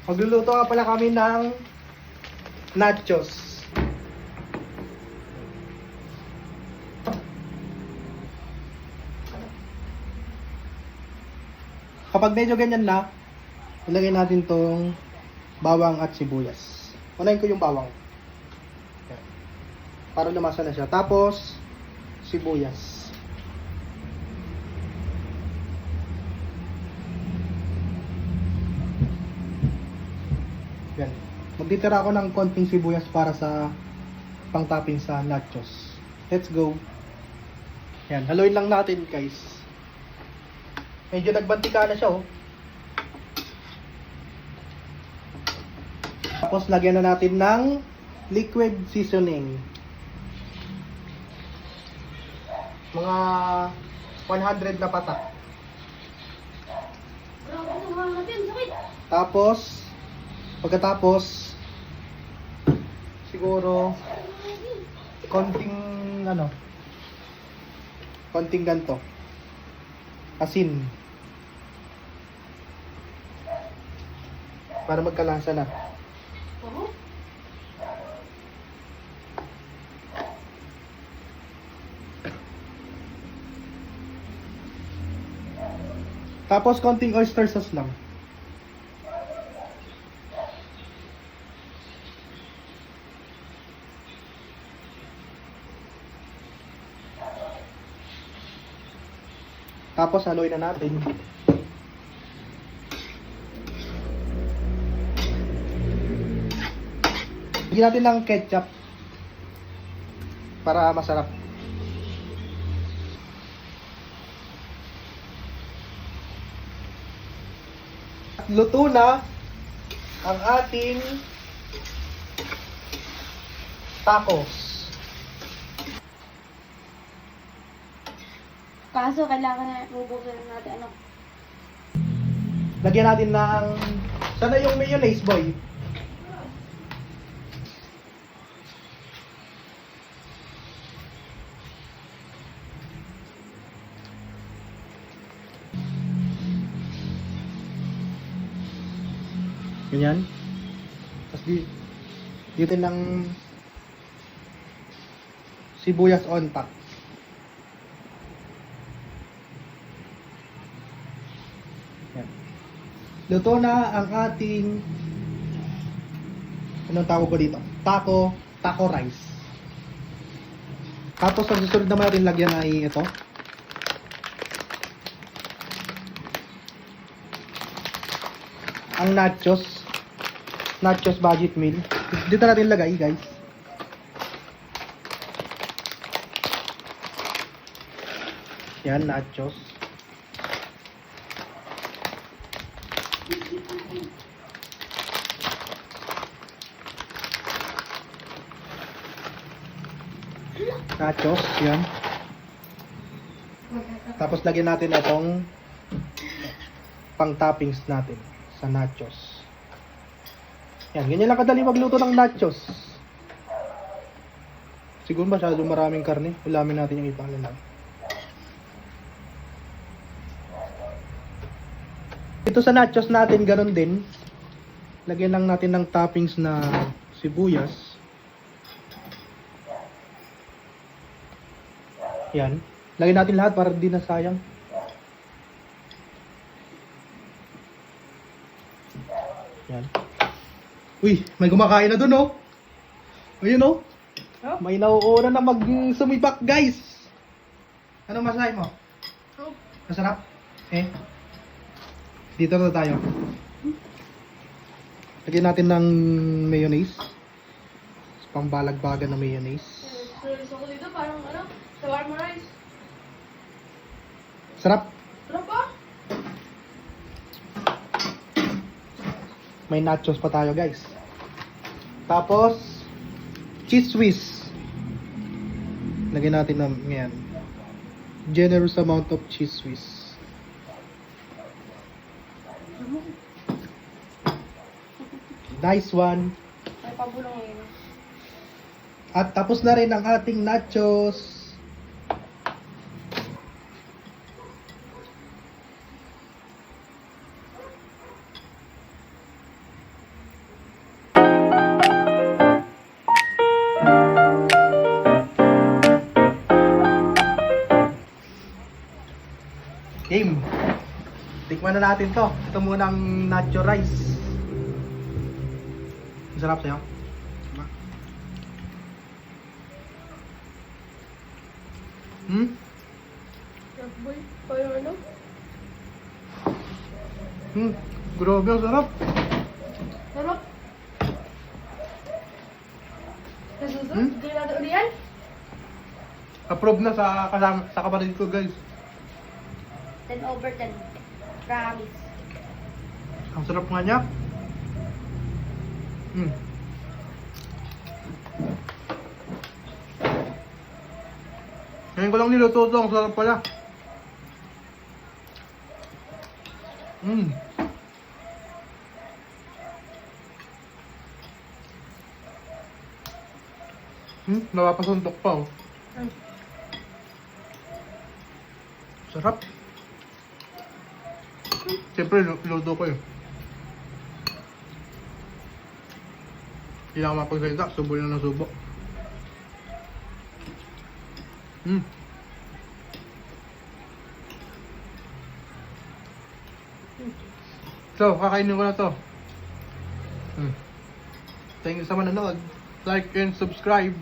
Magluluto nga pala kami ng nachos. Kapag medyo ganyan na, ilagay natin tong bawang at sibuyas. Unahin ko yung bawang. Yan. Para lumasa na siya. Tapos, sibuyas. Yan. Magtitira ako ng konting sibuyas para sa pang-topping sa nachos. Let's go. Yan. Haluin lang natin, guys. Medyo nagbantika na siya, oh. Tapos, lagyan na natin ng liquid seasoning. Mga 100 na patak. Tapos, pagkatapos, siguro, konting ganto. Asin. Para magkalasa na. Tapos konting oyster sauce lang. Tapos haluin na natin. Lagyan natin ng ketchup para masarap. Luto na ang ating tacos. Kaso kailangan na bubuksan natin ano. Lagyan natin ng... Sana yung mayonnaise, boy? Ganyan. Tapos dito ng sibuyas on top. Yan. Luto na ang ating, anong tawag ko dito? Taco rice. Tapos ang susunod naman natin lagyan ay ito. Ang nachos budget meal. Dito natin lagay, guys. Yan, nachos. Nachos, yan. Tapos lagyan natin itong pang-toppings natin sa nachos. Yan, ganyan lang kadali magluto ng nachos. Siguro masyadong maraming karne. Ulamin natin yung ibang lang. Ito sa nachos natin, ganun din. Lagyan lang natin ng toppings na sibuyas. Yan. Lagyan natin lahat para di na sayang. Yan. Uy, may kumakain na dun, oh. Ayun, oh. Oh? May nauuna na mag-sumibak, guys. Anong masahe mo? Oh. Masarap? Eh? Dito na tayo. Lagyan natin ng mayonnaise. Pangbalagbagan na mayonnaise. Gusto ko dito parang ano, shawarma rice. Sarap. Sarap ba? May nachos pa tayo, guys. Tapos, cheese whiz. Lagyan natin ng ngayon. Generous amount of cheese whiz. Nice one. May pabulong ngayon. At tapos na rin ang ating nachos. Tikman na natin to. Ito muna ang nacho rice. Masarap sa'yo. Diba? Boy, parang ano? Grabe, ang sarap. Sarap. Nasusunod? Hmm? Gawin natin uli yan? Approve na sa kapatid ko, guys. 10/10. Promise. Ang sarap nga niya. Ngayon ko lang niluto ito. Ang sarap pala. Napapasuntok pa oh. Sarap. Siyempre, luto ko eh. Hindi na ako mapagsalita. Subo na ng subo. So, kakainin ko na to. Thank you sa manonood. Like and subscribe.